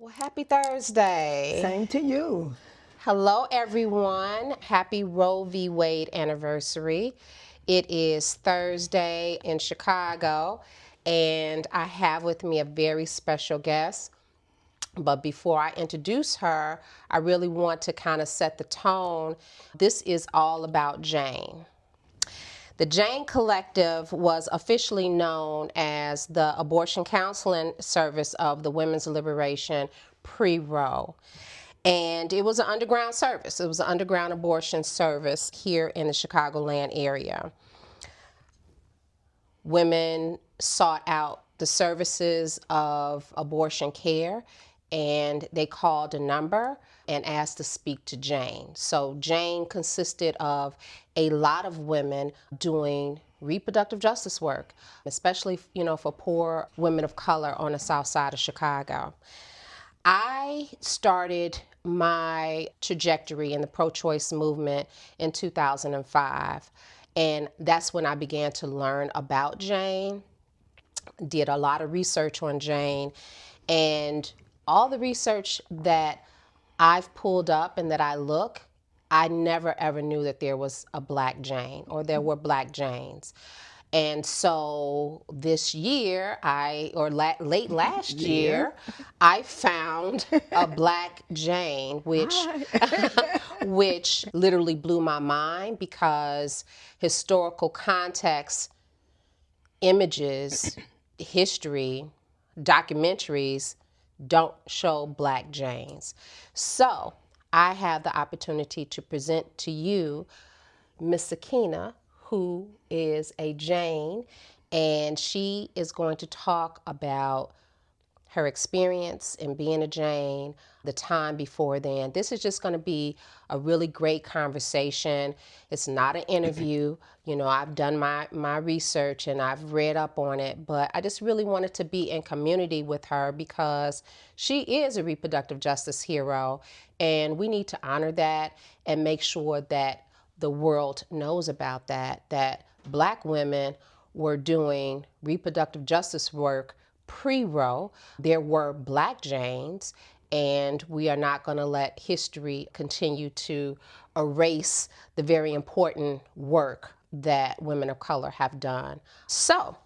Well, happy Thursday. Same to you. Hello, everyone. Happy Roe v. Wade anniversary. It is Thursday in Chicago, and I have with me a very special guest. But before I introduce her, I really want to kind of set the tone. This is all about Jane. The Jane Collective was officially known as the abortion counseling service of the women's liberation pre-Roe. And it was an underground service. It was an underground abortion service here in the Chicagoland area. Women sought out the services of abortion care, and they called a number and asked to speak to Jane. So Jane consisted of a lot of women doing reproductive justice work, especially, for poor women of color on the south side of Chicago. I started my trajectory in the pro-choice movement in 2005. And that's when I began to learn about Jane, did a lot of research on Jane, and all the research that I've pulled up and that I never ever knew that there was a Black Jane or there were Black Janes. And so this year, late last year, I found a Black Jane, which literally blew my mind because historical context, images, history, documentaries don't show Black Janes. So I have the opportunity to present to you Miss Sakinah, who is a Jane, and she is going to talk about her experience in being a Jane, the time before then. This is just going to be a really great conversation. It's not an interview. I've done my research and I've read up on it, but I just really wanted to be in community with her because she is a reproductive justice hero, and we need to honor that and make sure that the world knows about that Black women were doing reproductive justice work pre-Roe. There were Black Janes, and we are not going to let history continue to erase the very important work that women of color have done. So,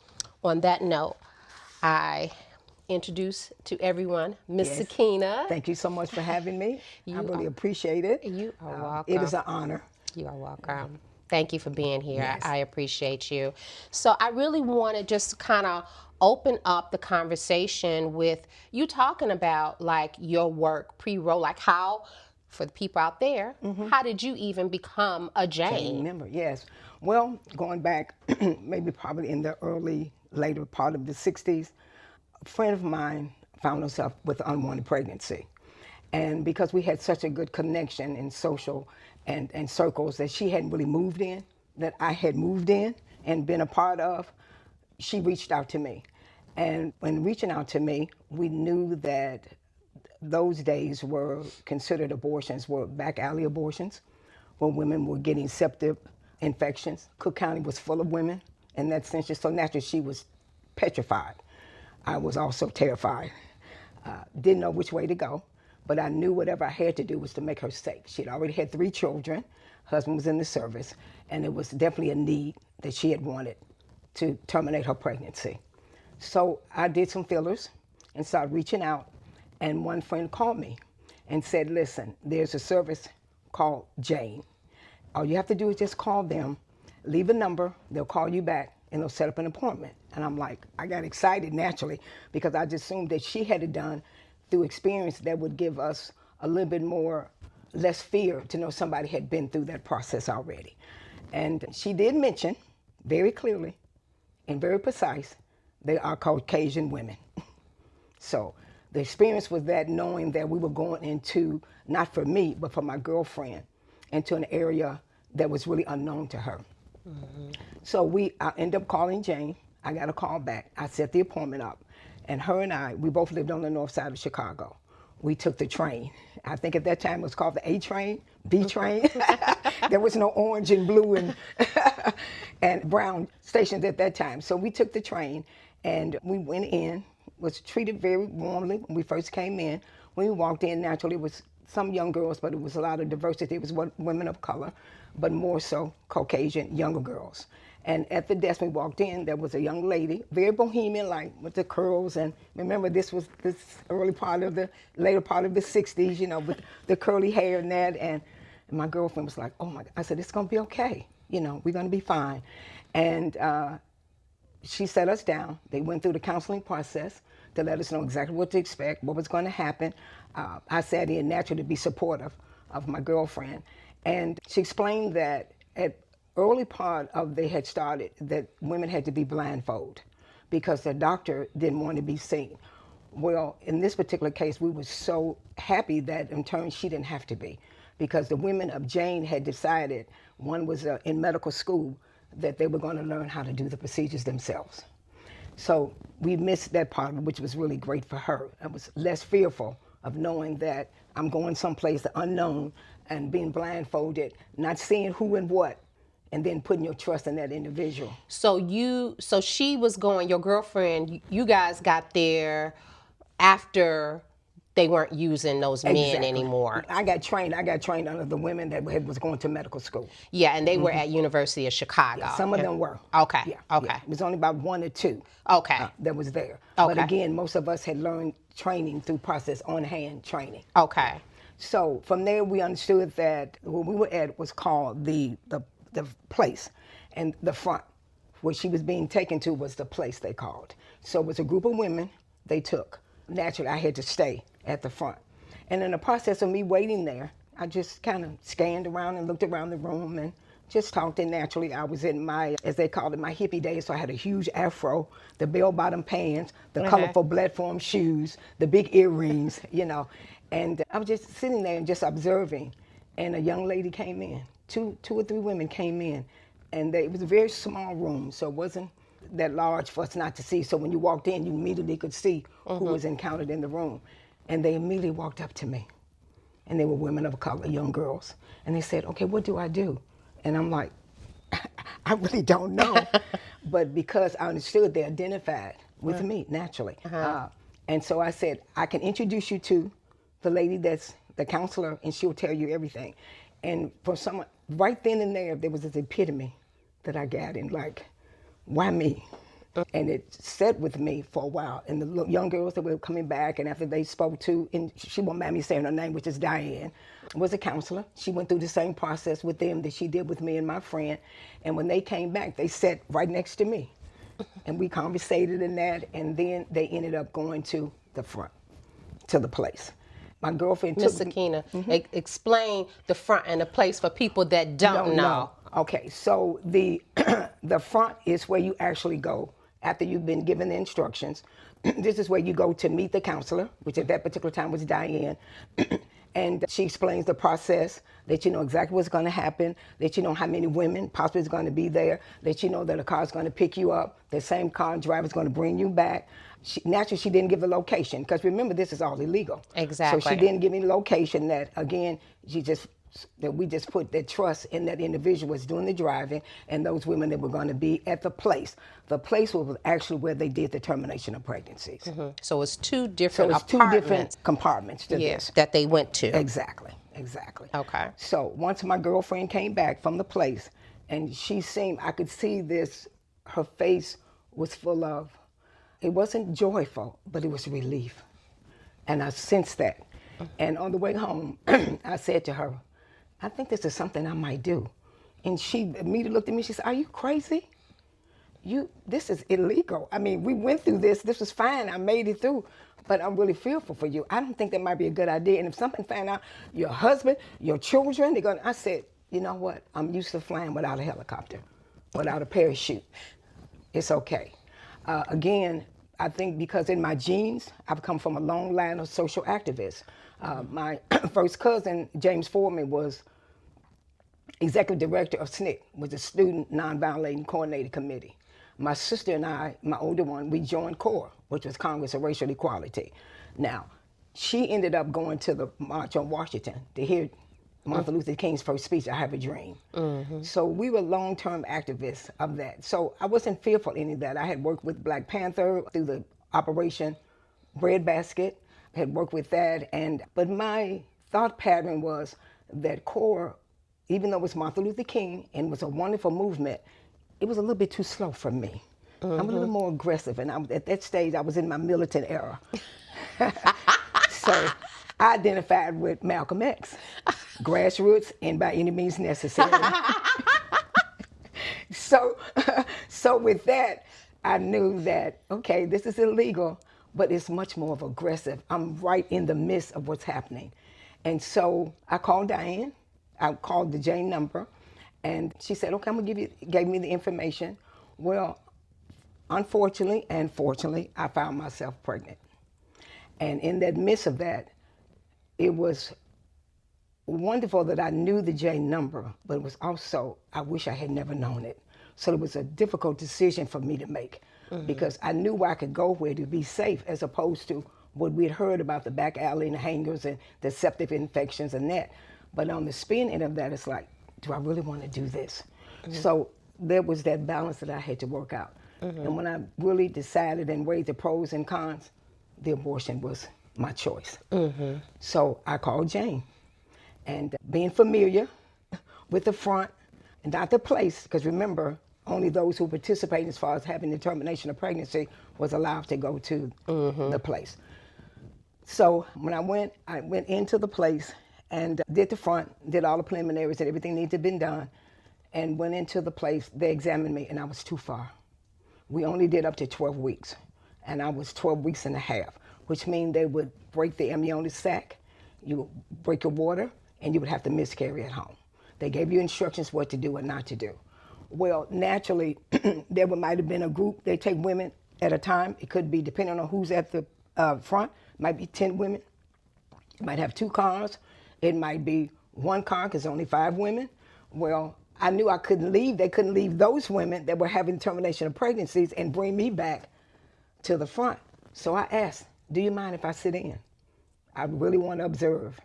on that note, I introduce to everyone Miss Yes. Sakinah. Thank you so much for having me. I really appreciate it. You are welcome. It is an honor. You are welcome. Thank you for being here. Yes. I appreciate you. So I really want to just kind of open up the conversation with you talking about like your work pre-Roe, like how, for the people out there, how did you even become a Jane? Remember, yes. Well, going back, maybe probably in the later part of the 60s, a friend of mine found herself with unwanted pregnancy. And because we had such a good connection in social and circles that she hadn't really moved in, that I had moved in and been a part of, she reached out to me. And when reaching out to me, we knew that those days were considered abortions, were back alley abortions, where women were getting septic infections. Cook County was full of women in that sense. So naturally, she was petrified. I was also terrified. Didn't know which way to go, but I knew whatever I had to do was to make her safe. She had already had 3 children. Husband was in the service, and it was definitely a need that she had wanted to terminate her pregnancy. So I did some fillers and started reaching out, and one friend called me and said, listen, there's a service called Jane. All you have to do is just call them, leave a number, they'll call you back, and they'll set up an appointment. And I'm like, I got excited naturally because I just assumed that she had it done through experience that would give us a little bit less fear to know somebody had been through that process already. And she did mention very clearly and very precise, they are Caucasian women. So the experience was that, knowing that we were going into, not for me, but for my girlfriend, into an area that was really unknown to her. Mm-hmm. So I ended up calling Jane. I got a call back. I set the appointment up. And her and I, we both lived on the north side of Chicago. We took the train. I think at that time it was called the A train, B train. There was no orange and blue and and brown stations at that time. So we took the train and we went in, was treated very warmly when we first came in. when we walked in, naturally, it was some young girls, but it was a lot of diversity. It was women of color, but more so Caucasian younger girls. And at the desk we walked in, there was a young lady, very bohemian-like, with the curls. And remember, this was this later part of the 60s, with the curly hair and that. And my girlfriend was like, oh my God. I said, it's gonna be okay. We're gonna be fine. And she sat us down. They went through the counseling process to let us know exactly what to expect, what was gonna happen. I sat in naturally to be supportive of my girlfriend. And she explained that at early part of they had started that women had to be blindfolded because the doctor didn't want to be seen. Well, in this particular case, we were so happy that in turn she didn't have to be, because the women of Jane had decided, one was in medical school, that they were going to learn how to do the procedures themselves. So we missed that part, which was really great for her. I was less fearful of knowing that I'm going someplace unknown and being blindfolded, not seeing who and what, and then putting your trust in that individual. So she was going, your girlfriend, you guys got there after they weren't using those men anymore. I got trained under the women that was going to medical school. Yeah, and they were at University of Chicago. Yeah, some of them were. Okay. Yeah. Okay. Yeah. It was only about 1 or 2. Okay. That was there. Okay. But again, most of us had learned training through process on-hand training. Okay. So from there, we understood that where we were at was called the place, and the front, where she was being taken to, was the place they called. So it was a group of women they took. Naturally, I had to stay at the front. And in the process of me waiting there, I just kind of scanned around and looked around the room and just talked. And naturally, I was in my, as they called it, my hippie days. So I had a huge afro, the bell-bottom pants, the colorful platform shoes, the big earrings, And I was just sitting there and just observing. And a young lady came in. Two or three women came in. And it was a very small room, so it wasn't that large for us not to see. So when you walked in, you immediately could see who was encountered in the room. And they immediately walked up to me. And they were women of color, young girls. And they said, okay, what do I do? And I'm like, I really don't know. But because I understood, they identified with me, naturally. And so I said, I can introduce you to the lady that's the counselor, and she'll tell you everything. And for someone, right then and there was this epitome that I got in, like, why me? And it sat with me for a while. And the young girls that were coming back, and after they spoke to, and she won't mind me saying her name, which is Diane, was a counselor. She went through the same process with them that she did with me and my friend. And when they came back, they sat right next to me. And we conversated in that, and then they ended up going to the front, to the place. My girlfriend took Ms. Sakinah, explain the front and the place for people that don't know. Okay, so the the front is where you actually go after you've been given the instructions. This is where you go to meet the counselor, which at that particular time was Diane. And she explains the process, that you know exactly what's going to happen, that you know how many women possibly is going to be there, that you know that a car is going to pick you up, the same car driver is going to bring you back. Naturally, she didn't give the location, because remember, this is all illegal. Exactly. So she didn't give me the location. That, again, we just put that trust in that individual was doing the driving, and those women that were going to be at the place. The place was actually where they did the termination of pregnancies. So it's two different compartments to this. that they went to. Exactly. Okay. So once my girlfriend came back from the place, and I could see this, her face was full of, it wasn't joyful, but it was relief. And I sensed that. And on the way home, I said to her, I think this is something I might do. And she immediately looked at me, she said, are you crazy? This is illegal. I mean, we went through this was fine, I made it through, but I'm really fearful for you. I don't think that might be a good idea. And if something found out, your husband, your children, I said, you know what? I'm used to flying without a helicopter, without a parachute. It's okay. Again, I think because in my genes, I've come from a long line of social activists. My first cousin, James Foreman, was executive director of SNCC, was the Student Nonviolent Coordinating Committee. My sister and I, my older one, we joined CORE, which was Congress of Racial Equality. Now, she ended up going to the March on Washington to hear Martin Luther King's first speech, I Have a Dream. So we were long-term activists of that. So I wasn't fearful of any of that. I had worked with Black Panther through the Operation Breadbasket. had worked with that. But my thought pattern was that CORE, even though it was Martin Luther King and was a wonderful movement, it was a little bit too slow for me. I'm a little more aggressive, and at that stage, I was in my militant era. So I identified with Malcolm X, grassroots and by any means necessary. So, so with that, I knew that, okay, this is illegal, but it's much more of aggressive. I'm right in the midst of what's happening. And so I called Diane. I called the Jane number, and she said, okay, I'm gonna gave me the information. Well, unfortunately and fortunately, I found myself pregnant. And in that midst of that, it was wonderful that I knew the J number, but it was also, I wish I had never known it. So it was a difficult decision for me to make because I knew where I could go where to be safe as opposed to what we had heard about the back alley and the hangers and the septic infections and that. But on the spin end of that, it's like, do I really want to do this? So there was that balance that I had to work out. And when I really decided and weighed the pros and cons, the abortion was my choice. So I called Jane. And being familiar with the front and not the place, because remember, only those who participate as far as having the termination of pregnancy was allowed to go to the place. So when I went into the place and did the front, did all the preliminaries and everything needed to be done, and went into the place. They examined me, and I was too far. We only did up to 12 weeks, and I was 12 weeks and a half, which means they would break the amniotic sac, you would break your water, and you would have to miscarry at home. They gave you instructions what to do and not to do. Well, naturally, there might have been a group. They take women at a time. It could be, depending on who's at the front, might be 10 women. It might have 2 cars. It might be 1 car because only 5 women. Well, I knew I couldn't leave. They couldn't leave those women that were having termination of pregnancies and bring me back to the front. So I asked, do you mind if I sit in? I really want to observe.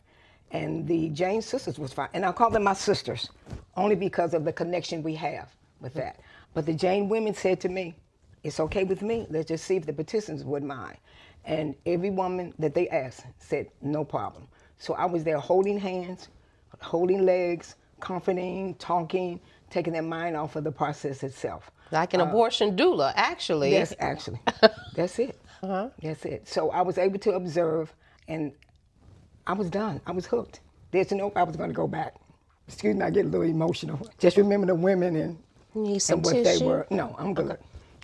And the Jane sisters was fine. And I call them my sisters, only because of the connection we have with that. But the Jane women said to me, it's okay with me. Let's just see if the participants would mind. And every woman that they asked said, no problem. So I was there holding hands, holding legs, comforting, talking, taking their mind off of the process itself. Like an abortion doula, actually. Yes, actually. That's it. That's it. So I was able to observe, and I was done. I was hooked. There's no I was going to go back. Excuse me, I get a little emotional. Just remember the women and what tissue? they were. No, I'm good. Okay.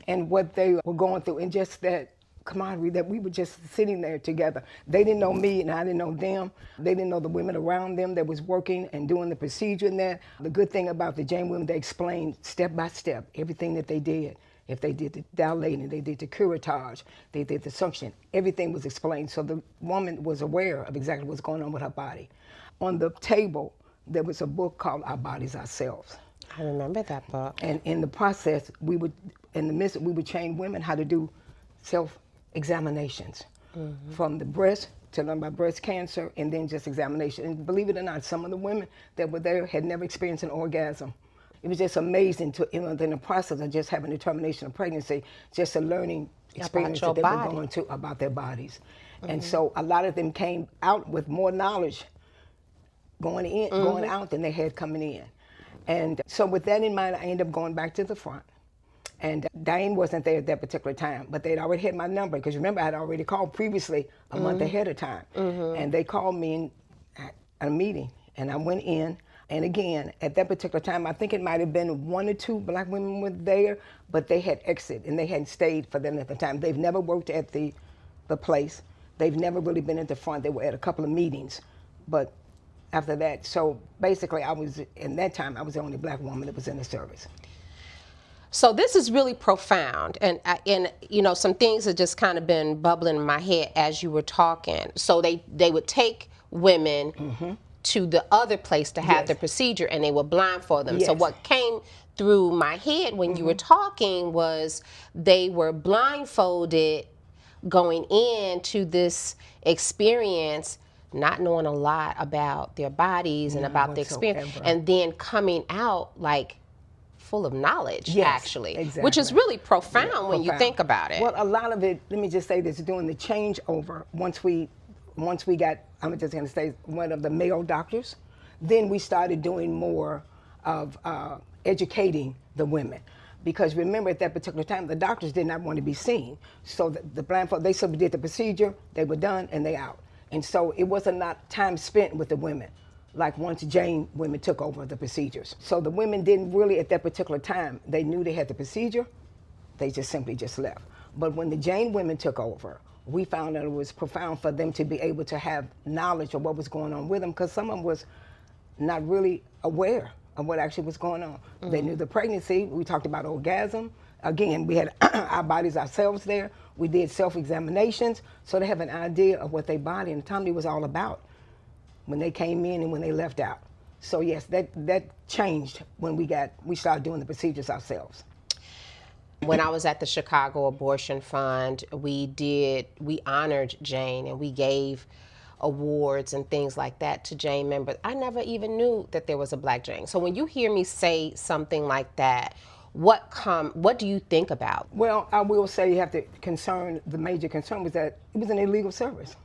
And what they were going through, and just that camaraderie that we were just sitting there together. They didn't know me, and I didn't know them. They didn't know the women around them that was working and doing the procedure in there. The good thing about the Jane women, they explained step by step everything that they did. If they did the dilating, they did the curettage, they did the suction, everything was explained. So the woman was aware of exactly what's going on with her body. On the table, there was a book called Our Bodies Ourselves. I remember that book. And in the process, we would train women how to do self-examinations from the breast to learn about breast cancer and then just examination. And believe it or not, some of the women that were there had never experienced an orgasm. It was just amazing in the process of just having the termination of pregnancy, just a learning experience that they were going to about their bodies. And so a lot of them came out with more knowledge going out than they had coming in. And so with that in mind, I ended up going back to the front. And Diane wasn't there at that particular time, but they'd already had my number, because remember, I had already called previously a month ahead of time. And they called me at a meeting, and I went in. And again, at that particular time, I think it might have been 1 or 2 black women were there, but they had exited and they hadn't stayed for them at the time. They've never worked at the place. They've never really been at the front. They were at a couple of meetings, but after that, so basically in that time, I was the only black woman that was in the service. So this is really profound, and you know, some things have just kind of been bubbling in my head as you were talking. So they would take women to the other place to have the procedure, and they would blindfold them. So what came through my head when you were talking was they were blindfolded going into this experience, not knowing a lot about their bodies and about the experience, and then coming out like full of knowledge, actually, which is really profound when you think about it. Well, a lot of it, let me just say this, during the changeover, once we once we got, I'm just going to say, one of the male doctors, then we started doing more of educating the women. Because remember, at that particular time, the doctors did not want to be seen. So the blind folk, they simply did the procedure, they were done, and they out. And so it was not time spent with the women, like once Jane women took over the procedures. So the women didn't really, at that particular time, they knew they had the procedure, they just simply just left. But when the Jane women took over, we found that it was profound for them to be able to have knowledge of what was going on with them, because some of them was not really aware of what actually was going on. Mm-hmm. They knew the pregnancy. We talked about orgasm. Again, we had our bodies ourselves there. We did self-examinations, so they have an idea of what their body and autonomy was all about when they came in and when they left out. So yes, that changed when we started doing the procedures ourselves. When I was at the Chicago Abortion Fund, we honored Jane, and we gave awards and things like that to Jane members. I never even knew that there was a Black Jane. So when you hear me say something like that, what do you think about? Well, I will say you have to the major concern was that it was an illegal service.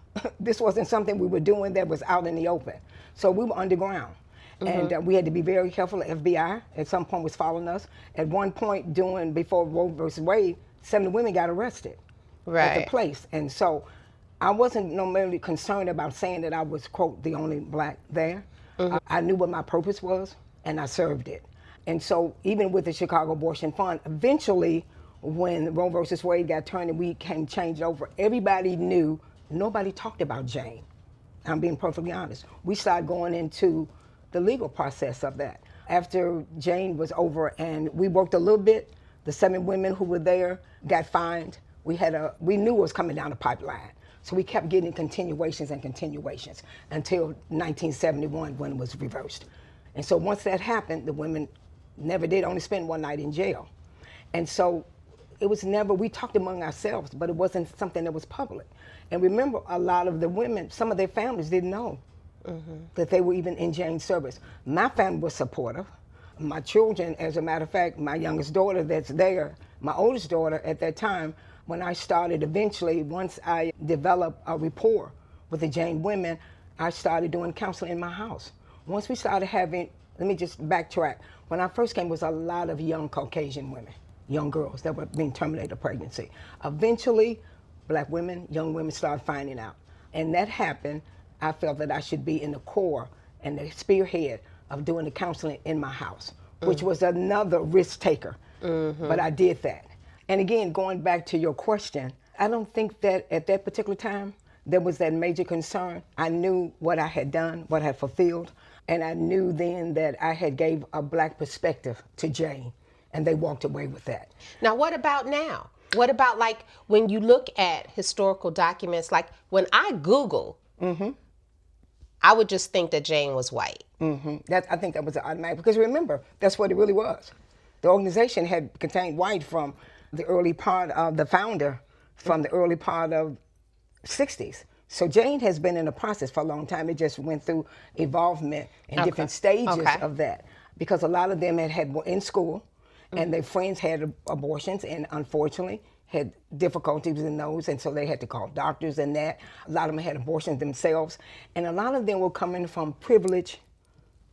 This wasn't something we were doing that was out in the open. So we were underground. Mm-hmm. And we had to be very careful. The FBI at some point was following us. At one point before Roe versus Wade, 7 women got arrested at the place. And so I wasn't normally concerned about saying that I was, quote, the only Black there. Mm-hmm. I knew what my purpose was, and I served it. And so even with the Chicago Abortion Fund, eventually when Roe versus Wade got turned and we came changed over, everybody knew, nobody talked about Jane. I'm being perfectly honest. We started going into the legal process of that. After Jane was over and we worked a little bit, the 7 women who were there got fined. We knew it was coming down the pipeline. So we kept getting continuations and continuations until 1971 when it was reversed. And so once that happened, the women never did only spend one night in jail. And so it was never, we talked among ourselves, but it wasn't something that was public. And remember, a lot of the women, some of their families didn't know that they were even in Jane's service. My family was supportive. My children, as a matter of fact, my youngest daughter that's there, my oldest daughter at that time, when I started eventually, once I developed a rapport with the Jane women, I started doing counseling in my house. Once we started having, let me just backtrack. When I first came, it was a lot of young Caucasian women, young girls that were being terminated of pregnancy. Eventually, Black women, young women started finding out. And that happened. I felt that I should be in the core and the spearhead of doing the counseling in my house, which was another risk taker. Mm-hmm. But I did that. And again, going back to your question, I don't think that at that particular time there was that major concern. I knew what I had done, what I had fulfilled, and I knew then that I had gave a Black perspective to Jane, and they walked away with that. Now, what about now? What about like when you look at historical documents, like when I Google, I would just think that Jane was white. I think that was an automatic, because remember, that's what it really was. The organization had contained white from the early part of the founder, from the early part of 60s. So Jane has been in the process for a long time. It just went through evolvement in different stages of that, because a lot of them were in school and their friends had abortions and unfortunately had difficulties in those, and so they had to call doctors and that. A lot of them had abortions themselves, and a lot of them were coming from privileged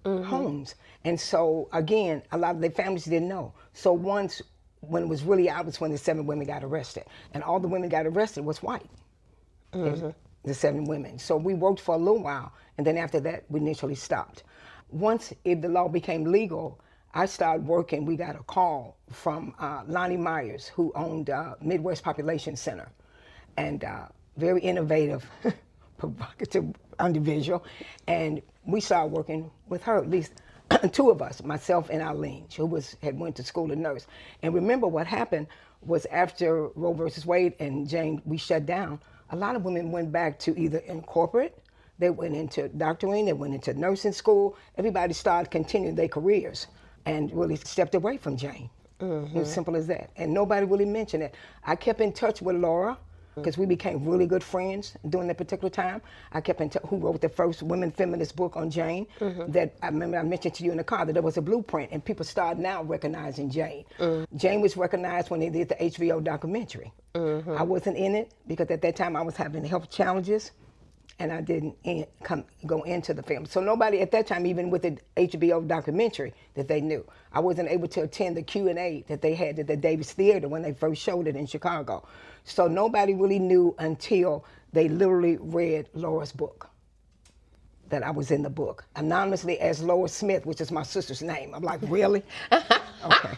homes. And so again, a lot of their families didn't know. So once, when it was really out, was when the 7 women got arrested, and all the women got arrested was white. The 7 women. So we worked for a little while, and then after that, we initially stopped. Once the law became legal, I started working. We got a call from Lonnie Myers, who owned Midwest Population Center, and very innovative, provocative individual. And we started working with her, at least 2 of us, myself and Eileen, who had went to school to nurse. And remember what happened was after Roe versus Wade and Jane, we shut down, a lot of women went back to either in corporate, they went into doctoring, they went into nursing school. Everybody started continuing their careers and really stepped away from Jane. It was simple as that. And nobody really mentioned it. I kept in touch with Laura, because we became really good friends during that particular time. I kept in touch, who wrote the first women feminist book on Jane, that I remember I mentioned to you in the car, that there was a blueprint, and people started now recognizing Jane. Jane was recognized when they did the HBO documentary. I wasn't in it because at that time I was having health challenges. and I didn't go into the film. So nobody at that time, even with the HBO documentary, that they knew. I wasn't able to attend the Q&A that they had at the Davis Theater when they first showed it in Chicago. So nobody really knew until they literally read Laura's book, that I was in the book, anonymously as Laura Smith, which is my sister's name. I'm like, really? Okay.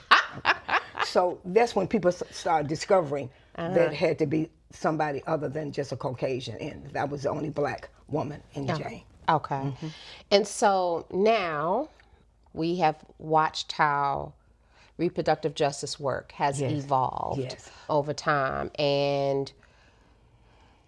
So that's when people started discovering that it had to be somebody other than just a Caucasian, and that was the only black woman in Jane. Okay. And so now we have watched how reproductive justice work has evolved over time. And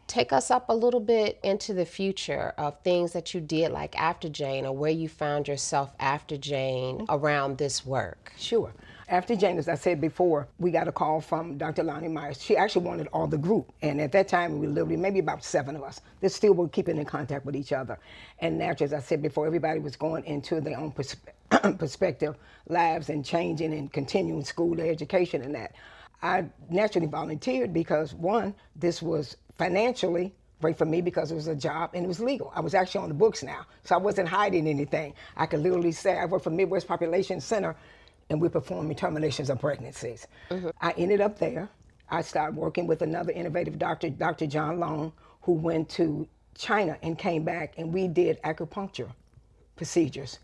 take us up a little bit into the future of things that you did like after Jane, or where you found yourself after Jane around this work. Sure. After Jane, as I said before, we got a call from Dr. Lonnie Myers. She actually wanted all the group. And at that time, we literally, maybe about 7 of us, that still were keeping in contact with each other. And naturally, as I said before, everybody was going into their own perspective lives and changing and continuing school, their education and that. I naturally volunteered because, one, this was financially great for me because it was a job and it was legal. I was actually on the books now, so I wasn't hiding anything. I could literally say I work for Midwest Population Center, and we're performing terminations of pregnancies. I ended up there. I started working with another innovative doctor, Dr. John Long, who went to China and came back, and we did acupuncture procedures.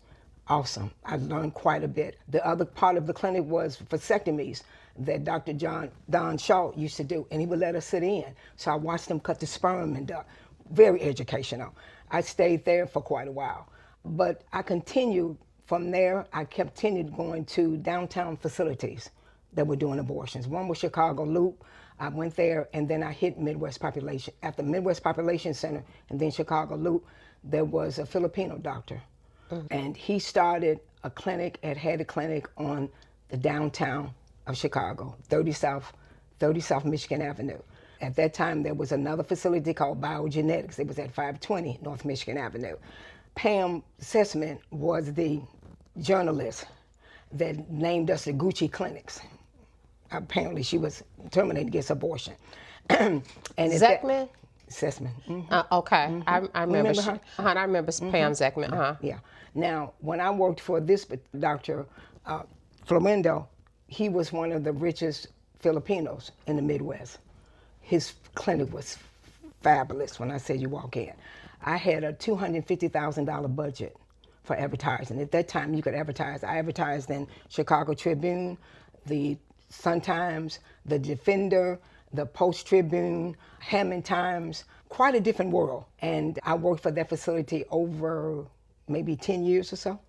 Awesome. I learned quite a bit. The other part of the clinic was vasectomies that Dr. Don Shaw used to do, and he would let us sit in. So I watched him cut the sperm and very educational. I stayed there for quite a while. But I continued from there. I continued going to downtown facilities that were doing abortions. One was Chicago Loop. I went there, and then I hit Midwest Population. After Midwest Population Center and then Chicago Loop, there was a Filipino doctor. And he started a clinic, had a clinic on the downtown of Chicago, 30 South Michigan Avenue. At that time, there was another facility called Biogenetics. It was at 520 North Michigan Avenue. Pam Sessman was the journalist that named us the Gucci Clinics. Apparently, she was terminated against abortion. And Zeckman? Sessman. Okay, I remember her. I remember Pam Zeckman. Yeah. Now, when I worked for this Dr. Florendo, he was one of the richest Filipinos in the Midwest. His clinic was fabulous when I said you walk in. I had a $250,000 budget for advertising. At that time, you could advertise. I advertised in Chicago Tribune, the Sun-Times, the Defender, the Post-Tribune, Hammond Times, quite a different world. And I worked for that facility over maybe 10 years or so.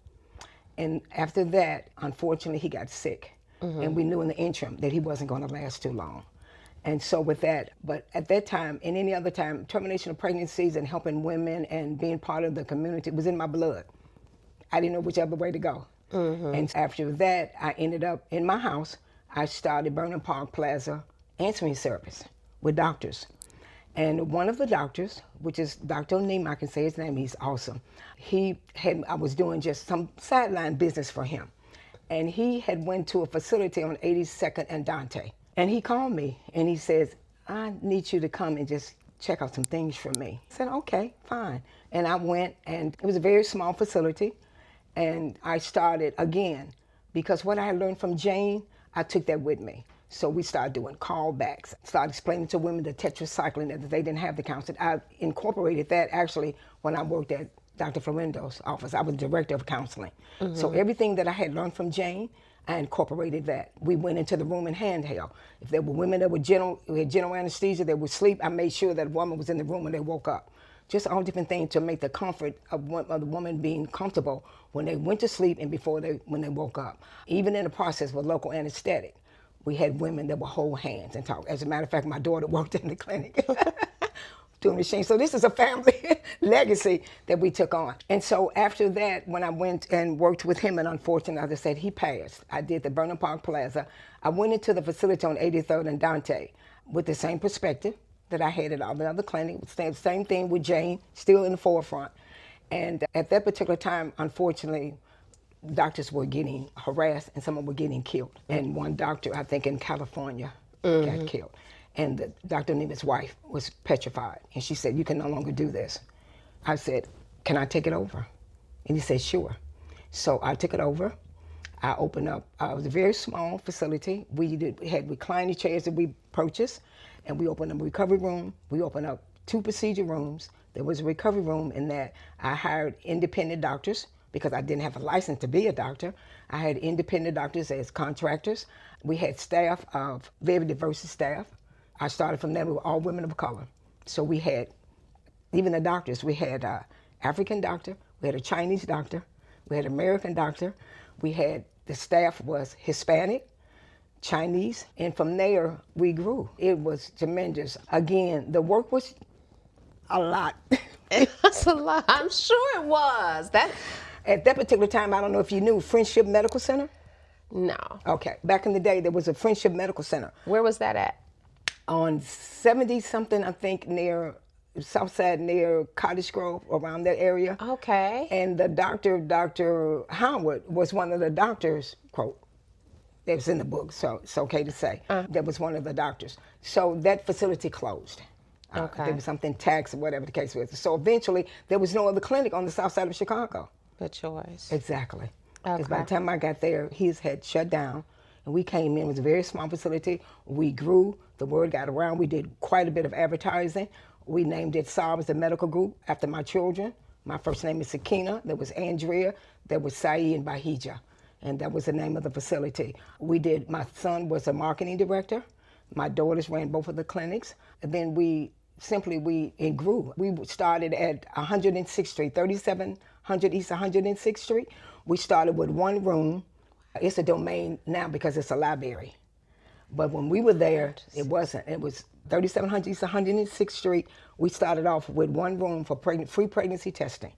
And after that, unfortunately, he got sick. And we knew in the interim that he wasn't going to last too long. And so with that, but at that time, and any other time, termination of pregnancies and helping women and being part of the community was in my blood. I didn't know which other way to go. And after that, I ended up in my house. I started Burnham Park Plaza answering service with doctors. And one of the doctors, which is Dr. O'Neill, I can say his name, he's awesome. I was doing just some sideline business for him. And he had went to a facility on 82nd and Dante. And he called me and he says, I need you to come and just check out some things for me. I said, okay, fine. And I went, and it was a very small facility. And I started again, because what I had learned from Jane, I took that with me. So we started doing callbacks, started explaining to women the tetracycline, that they didn't have the counseling. I incorporated that actually when I worked at Dr. Florendo's office. I was director of counseling. So everything that I had learned from Jane, I incorporated that. We went into the room in handheld. If there were women that had general anesthesia, that would sleep, I made sure that a woman was in the room when they woke up. Just all different things to make the comfort of the woman being comfortable when they went to sleep and when they woke up. Even in the process with local anesthetic, we had women that would hold hands and talk. As a matter of fact, my daughter worked in the clinic doing machines. So this is a family legacy that we took on. And so after that, when I went and worked with him, and unfortunately, as I said, he passed. I did the Burnham Park Plaza. I went into the facility on 83rd and Dante with the same perspective that I had at all the other clinics. Same thing with Jane, still in the forefront. And at that particular time, unfortunately, doctors were getting harassed and some of them were getting killed. And one doctor, I think in California, got killed. And Dr. Neiman's wife was petrified. And she said, you can no longer do this. I said, can I take it over? And he said, sure. So I took it over. I opened up, it was a very small facility. We had recliner chairs that we purchased, and we opened up a recovery room. We opened up 2 procedure rooms. There was a recovery room in that I hired independent doctors because I didn't have a license to be a doctor. I had independent doctors as contractors. We had staff of very diverse staff. I started from there. We were all women of color. So we had, even the doctors, we had an African doctor, we had a Chinese doctor, we had an American doctor, we had, the staff was Hispanic, Chinese, and from there we grew. It was tremendous. Again, the work was a lot. That's a lot. I'm sure it was. At that particular time, I don't know if you knew Friendship Medical Center? No. Okay, back in the day, there was a Friendship Medical Center. Where was that at? On 70-something, I think, near Southside, near Cottage Grove, around that area. Okay. And the doctor, Dr. Howard, was one of the doctors, quote, that was in the book, so it's okay to say, that was one of the doctors. So that facility closed. Okay. There was something taxed or whatever the case was. So eventually, there was no other clinic on the south side of Chicago. But yours. Exactly. Because Okay. by the time I got there, his had shut down. And we came in, it was a very small facility. We grew, the word got around. We did quite a bit of advertising. We named it SARS, the medical group, after my children. My first name is Sakinah, there was Andrea, there was Saeed and Bahija. And that was the name of the facility. My son was a marketing director. My daughters ran both of the clinics. And then it grew. We started at 106th Street, 3700 East 106th Street. We started with 1 room. It's a domain now because it's a library. But when we were there, it wasn't. It was 3700 East 106th Street. We started off with 1 room for free pregnancy testing.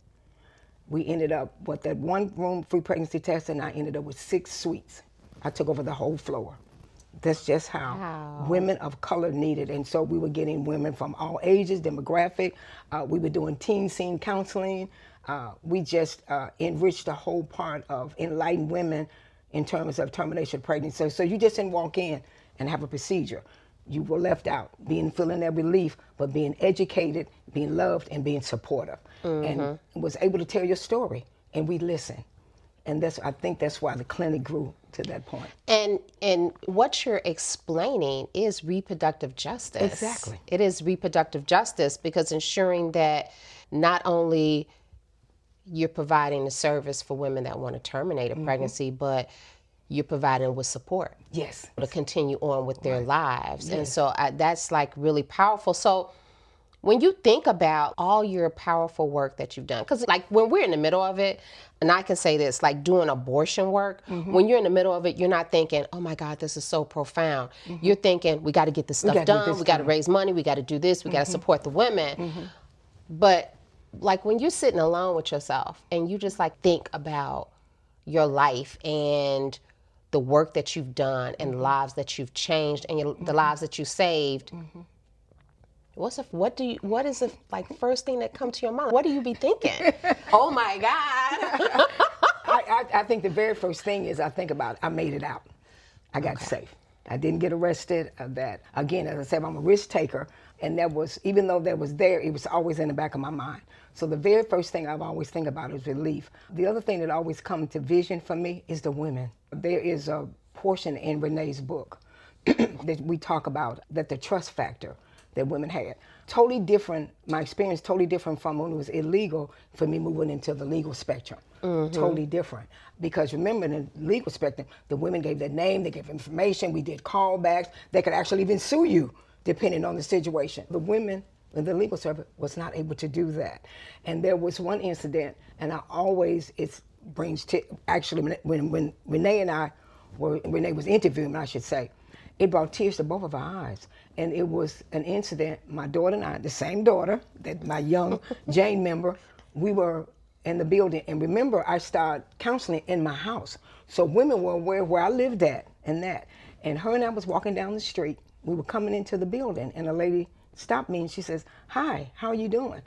We ended up with that 1 room free pregnancy testing. I ended up with 6 suites. I took over the whole floor. That's just how women of color needed. And so we were getting women from all ages, demographic. We were doing teen scene counseling. We just enriched the whole part of enlightened women in terms of termination of pregnancy. So you just didn't walk in and have a procedure. You were left out, feeling that relief, but being educated, being loved, and being supportive. And was able to tell your story, and we listened. And I think that's why the clinic grew to that point. And what you're explaining is reproductive justice. Exactly. It is reproductive justice because ensuring that not only you're providing a service for women that want to terminate a pregnancy, but you're providing with support. Yes. To continue on with their lives. Yes. And so that's like really powerful. So when you think about all your powerful work that you've done, because like when we're in the middle of it, and I can say this, like doing abortion work, when you're in the middle of it, you're not thinking, oh my God, this is so profound. You're thinking, we got to get this stuff done. We got to raise money. We got to do this. We got to support the women. But like when you're sitting alone with yourself and you just like think about your life and the work that you've done and the lives that you've changed and the lives that you saved, what is the like first thing that comes to your mind? What do you be thinking? Oh my God. I think the very first thing is I think about I made it out. I got safe. I didn't get arrested. That again, as I said, I'm a risk taker, and that was, even though that was there, it was always in the back of my mind. So the very first thing I've always think about is relief. The other thing that always comes to vision for me is the women. There is a portion in Renee's book that we talk about, that the trust factor that women had. Totally different, my experience totally different from when it was illegal for me moving into the legal spectrum. Totally different. Because remember, in the legal spectrum, the women gave their name, they gave information, we did callbacks, they could actually even sue you depending on the situation. The women in the legal service was not able to do that. And there was one incident, and actually when Renee was interviewing, I should say, it brought tears to both of our eyes. And it was an incident, my daughter and I, the same daughter, that my young Jane member, we were in the building. And remember, I started counseling in my house. So women were aware where I lived at and that. And her and I was walking down the street. We were coming into the building, and a lady stopped me and she says, "Hi, how are you doing?"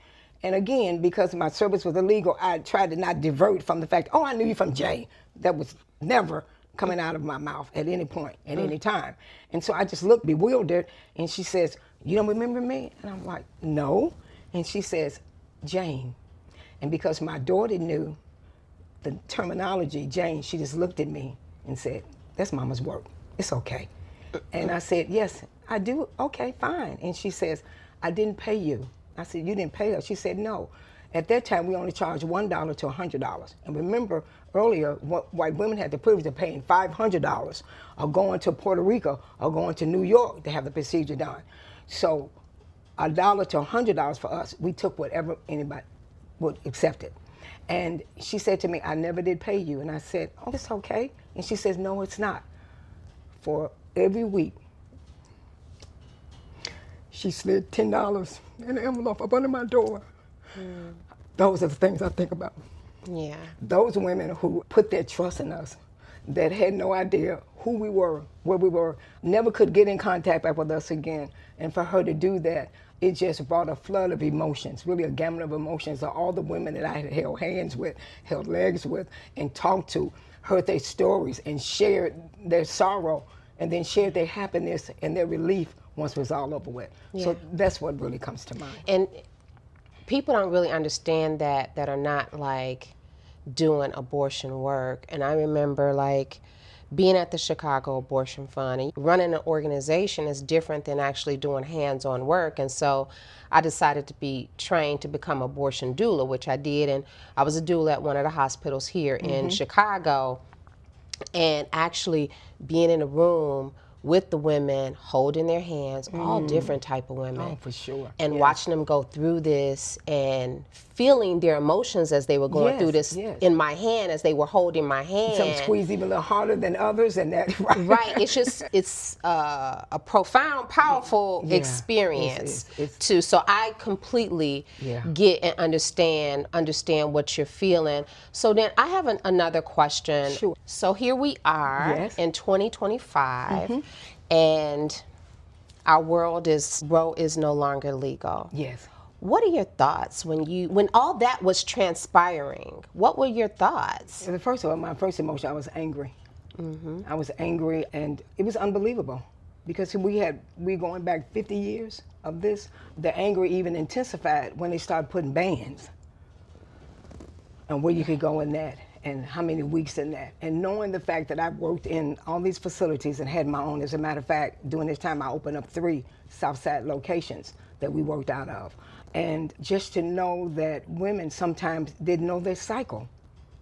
And again, because my service was illegal, I tried to not divert from the fact, "Oh, I knew you from Jay." That was never coming out of my mouth at any point, at any time. And so I just looked bewildered, and she says, "You don't remember me?" And I'm like, "No." And she says, "Jane." And because my daughter knew the terminology, Jane, she just looked at me and said, that's mama's work. It's okay. And I said, yes, I do. Okay, fine. And she says, I didn't pay you. I said, you didn't pay us? She said, no. At that time, we only charged $1 to $100. And remember, earlier, white women had the privilege of paying $500 or going to Puerto Rico or going to New York to have the procedure done. So $1 to $100 for us, we took whatever anybody would accept it. And she said to me, I never did pay you. And I said, oh, it's okay. And she says, no, it's not. For every week, she slid $10 in an envelope up under my door. Those are the things I think about. Yeah. Those women who put their trust in us, that had no idea who we were, where we were, never could get in contact back with us again. And for her to do that, it just brought a flood of emotions, really a gamut of emotions. Of all the women that I had held hands with, held legs with, and talked to, heard their stories and shared their sorrow, and then shared their happiness and their relief once it was all over with. Yeah. So that's what really comes to mind. And people don't really understand that are not like doing abortion work. And I remember like being at the Chicago Abortion Fund, and running an organization is different than actually doing hands-on work. And so I decided to be trained to become abortion doula, which I did. And I was a doula at one of the hospitals here in Chicago, and actually being in a room with the women, holding their hands, all different type of women. Oh, for sure. And watching them go through this and feeling their emotions as they were going through this in my hand, as they were holding my hand. Some squeeze even a little harder than others, and that, right. It's just, it's a profound, powerful experience too. So I completely get and understand what you're feeling. So then I have another question. Sure. So here we are in 2025, and our world Roe is no longer legal. Yes. What are your thoughts when all that was transpiring? What were your thoughts? The first of all, my first emotion, I was angry. I was angry, and it was unbelievable because we going back 50 years of this. The anger even intensified when they started putting bans and where you could go in that and how many weeks in that. And knowing the fact that I worked in all these facilities and had my own, as a matter of fact, during this time I opened up 3 Southside locations that we worked out of. And just to know that women sometimes didn't know their cycle.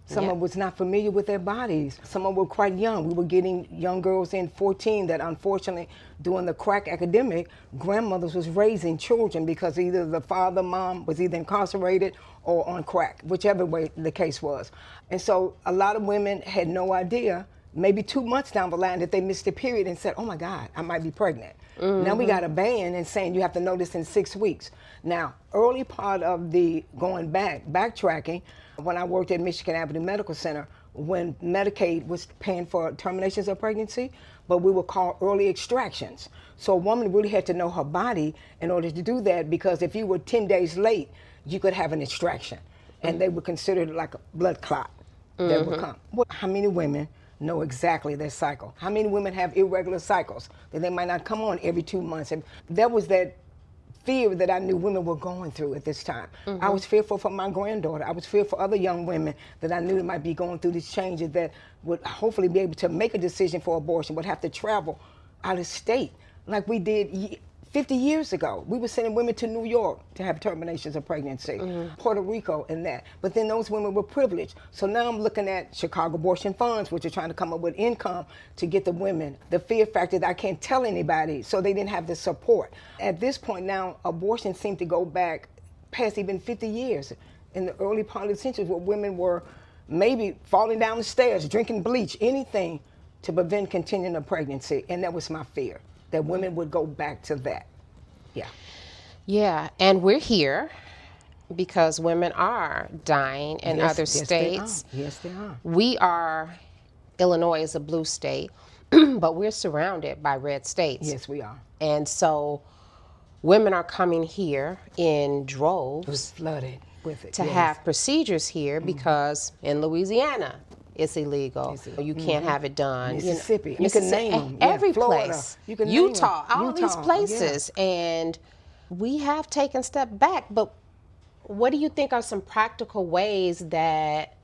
Some of them was not familiar with their bodies. Some of them were quite young. We were getting young girls in 14 that unfortunately during the crack epidemic, grandmothers was raising children because either the father, mom was either incarcerated or on crack, whichever way the case was. And so a lot of women had no idea, maybe 2 months down the line, that they missed a period and said, oh my God, I might be pregnant. Now we got a ban and saying you have to know this in 6 weeks. Now, early part of the backtracking, when I worked at Michigan Avenue Medical Center, when Medicaid was paying for terminations of pregnancy, but we would call early extractions. So a woman really had to know her body in order to do that, because if you were 10 days late, you could have an extraction. And they would consider it like a blood clot that would come. How many women know exactly their cycle? How many women have irregular cycles that they might not come on every 2 months? And there was that fear that I knew women were going through at this time. I was fearful for my granddaughter. I was fearful for other young women that I knew that might be going through these changes, that would hopefully be able to make a decision for abortion, would have to travel out of state like we did 50 years ago. We were sending women to New York to have terminations of pregnancy, Puerto Rico and that. But then those women were privileged. So now I'm looking at Chicago Abortion Funds, which are trying to come up with income to get the women. The fear factor that I can't tell anybody, so they didn't have the support. At this point now, abortion seemed to go back past even 50 years. In the early part of the century, where women were maybe falling down the stairs, drinking bleach, anything to prevent continuing a pregnancy. And that was my fear, that women would go back to that. Yeah, and we're here because women are dying in other states. Yes, they are. We are, Illinois is a blue state, but we're surrounded by red states. Yes, we are. And so women are coming here in droves. It was flooded with it. To have procedures here because in Louisiana, it's illegal. You can't have it done. Mississippi. You can name them. Every Florida. place. You can Utah. name them. All these places. And we have taken a step back, but what do you think are some practical ways that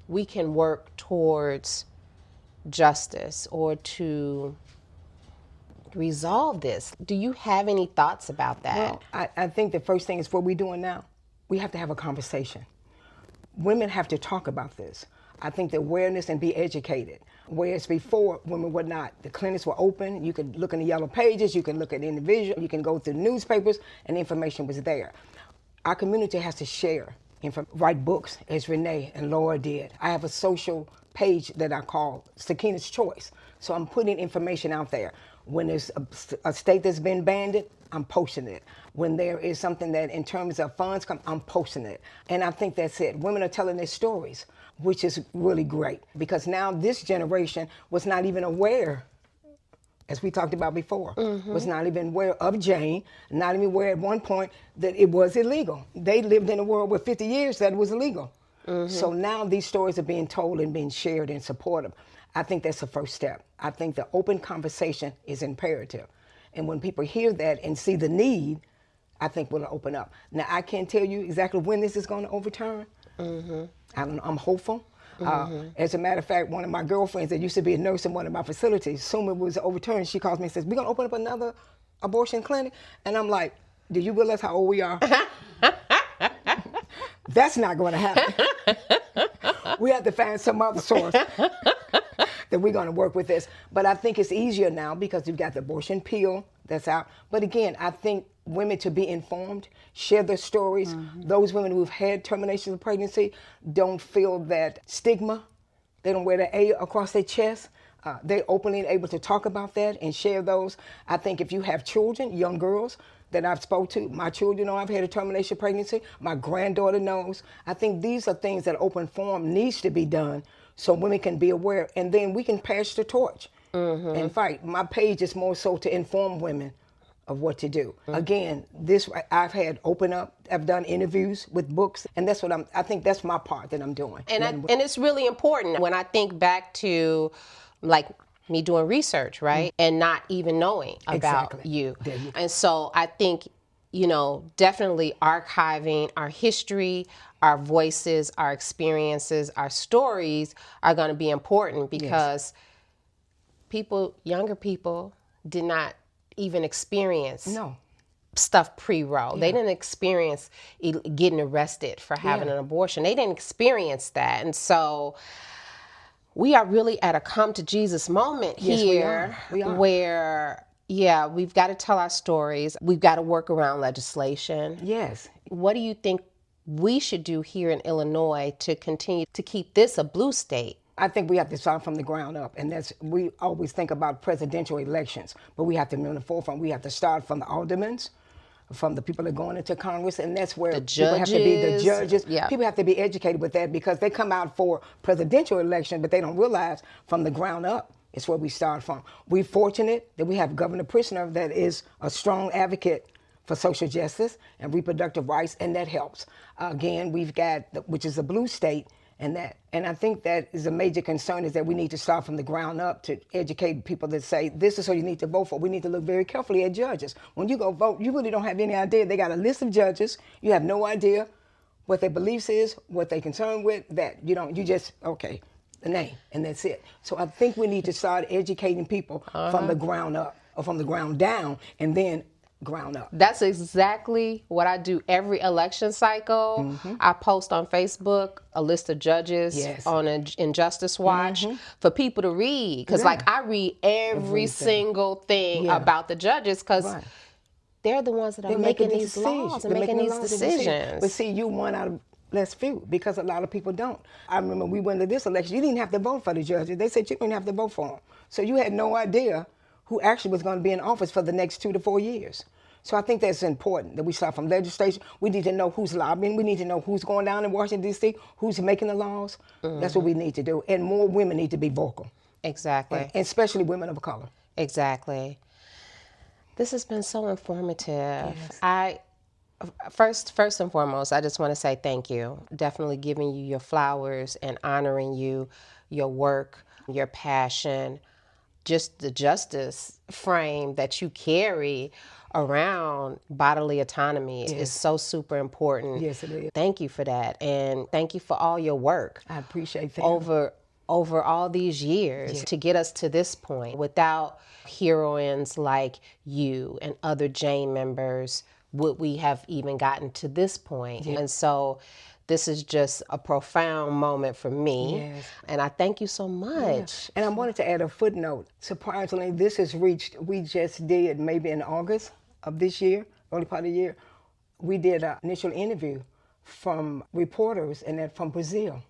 we can work towards justice or to resolve this? Do you have any thoughts about that? Well, I think the first thing is what we're doing now. We have to have a conversation. Women have to talk about this. I think the awareness and be educated. Whereas before, women were not. The clinics were open. You could look in the yellow pages. You can look at individuals. You can go through newspapers, and information was there. Our community has to share, write books, as Renee and Laura did. I have a social page that I call Sakinah's Choice. So I'm putting information out there. When there's a state that's been banned, I'm posting it. When there is something that in terms of funds come, I'm posting it. And I think that's it. Women are telling their stories, which is really great, because now this generation was not even aware, as we talked about before, was not even aware of Jane, not even aware at one point that it was illegal. They lived in a world with 50 years that it was illegal. So now these stories are being told and being shared and supported. I think that's the first step. I think the open conversation is imperative. And when people hear that and see the need, I think we'll open up. Now, I can't tell you exactly when this is going to overturn. I'm hopeful. As a matter of fact, one of my girlfriends that used to be a nurse in one of my facilities, soon it was overturned, she calls me and says, we're going to open up another abortion clinic? And I'm like, do you realize how old we are? That's not going to happen. We have to find some other source that we're going to work with this. But I think it's easier now because you've got the abortion pill that's out. But again, I think women to be informed, share their stories. Those women who've had termination of pregnancy don't feel that stigma. They don't wear the A across their chest. They're openly able to talk about that and share those. I think if you have children, young girls that I've spoke to, my children know I've had a termination pregnancy. My granddaughter knows. I think these are things that open forum needs to be done so women can be aware, and then we can pass the torch and fight. My page is more so to inform women of what to do. Again, this I've had open up. I've done interviews with books, and that's what I think that's my part that I'm doing. And it's really important. When I think back to like me doing research, right? And not even knowing about you. And so I think, definitely archiving our history, our voices, our experiences, our stories are going to be important because younger people did not even experience stuff pre-Roe. They didn't experience getting arrested for having an abortion. They didn't experience that. And so we are really at a come to Jesus moment here where, we've got to tell our stories. We've got to work around legislation. Yes. What do you think we should do here in Illinois to continue to keep this a blue state? I think we have to start from the ground up, and we always think about presidential elections, but we have to be on the forefront. We have to start from the aldermans, from the people that are going into Congress, and that's where people have to be the judges. People have to be educated with that because they come out for presidential election, but they don't realize from the ground up is where we start from. We're fortunate that we have Governor Pritzker that is a strong advocate for social justice and reproductive rights, and that helps. Again, we've got, which is a blue state, and I think that is a major concern, is that we need to start from the ground up to educate people that say, this is who you need to vote for. We need to look very carefully at judges. When you go vote, you really don't have any idea. They got a list of judges. You have no idea what their beliefs is, what they're concerned with, you just, the name, and that's it. So I think we need to start educating people from the ground up, or from the ground down, and then ground up. That's exactly what I do every election cycle. I post on Facebook a list of judges on Injustice Watch for people to read, because I read every single thing about the judges, because they're the ones that are making these laws and making these decisions. But see, you one out of less few, because a lot of people don't. I remember we went to this election, you didn't have to vote for the judges. They said you didn't have to vote for them. So you had no idea who actually was going to be in office for the next 2 to 4 years. So I think that's important, that we start from legislation. We need to know who's lobbying. We need to know who's going down in Washington, D.C., who's making the laws. That's what we need to do. And more women need to be vocal. Exactly. And especially women of color. Exactly. This has been so informative. Yes. First and foremost, I just want to say thank you. Definitely giving you your flowers and honoring you, your work, your passion. just the justice frame that you carry around bodily autonomy is so super important. Yes, it is. Thank you for that, and thank you for all your work I appreciate that. over all these years to get us to this point. Without heroines like you and other Jane members, would we have even gotten to this point? And so this is just a profound moment for me. Yes. And I thank you so much. And I wanted to add a footnote. Surprisingly, this has reached, we just did maybe in August of this year, early part of the year, we did an initial interview from reporters and from Brazil.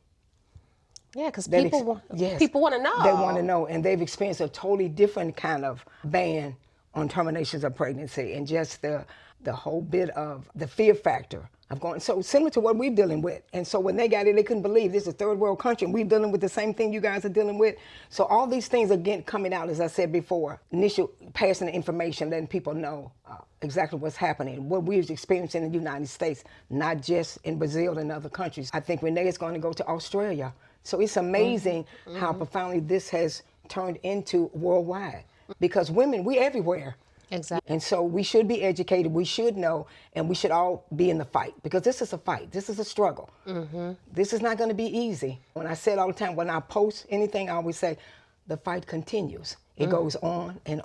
Yeah, because people want to know. They want to know, and they've experienced a totally different kind of ban on terminations of pregnancy, and just the whole bit of the fear factor of going, so similar to what we're dealing with. And so when they got it, they couldn't believe this is a third world country, and we're dealing with the same thing you guys are dealing with. So all these things again coming out, as I said before, initial passing the information, letting people know exactly what's happening, what we're experiencing in the United States, not just in Brazil and other countries. I think Renee is going to go to Australia. So it's amazing how profoundly this has turned into worldwide. Because women, we're everywhere. Exactly. And so we should be educated, we should know, and we should all be in the fight. Because this is a fight, this is a struggle. This is not going to be easy. When I say it all the time, when I post anything, I always say, the fight continues. It goes on and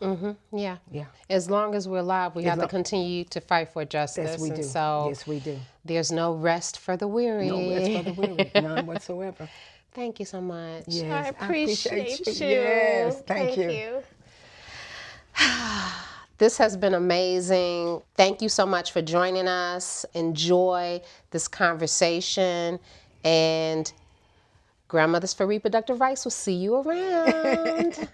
on. Yeah. As long as we're alive, we have to continue to fight for justice. Yes, we do. So yes, we do. There's no rest for the weary. No rest for the weary, none whatsoever. Thank you so much. Yes, I appreciate you. Yes, thank you. This has been amazing. Thank you so much for joining us. Enjoy this conversation. And Grandmothers for Reproductive Rights will see you around.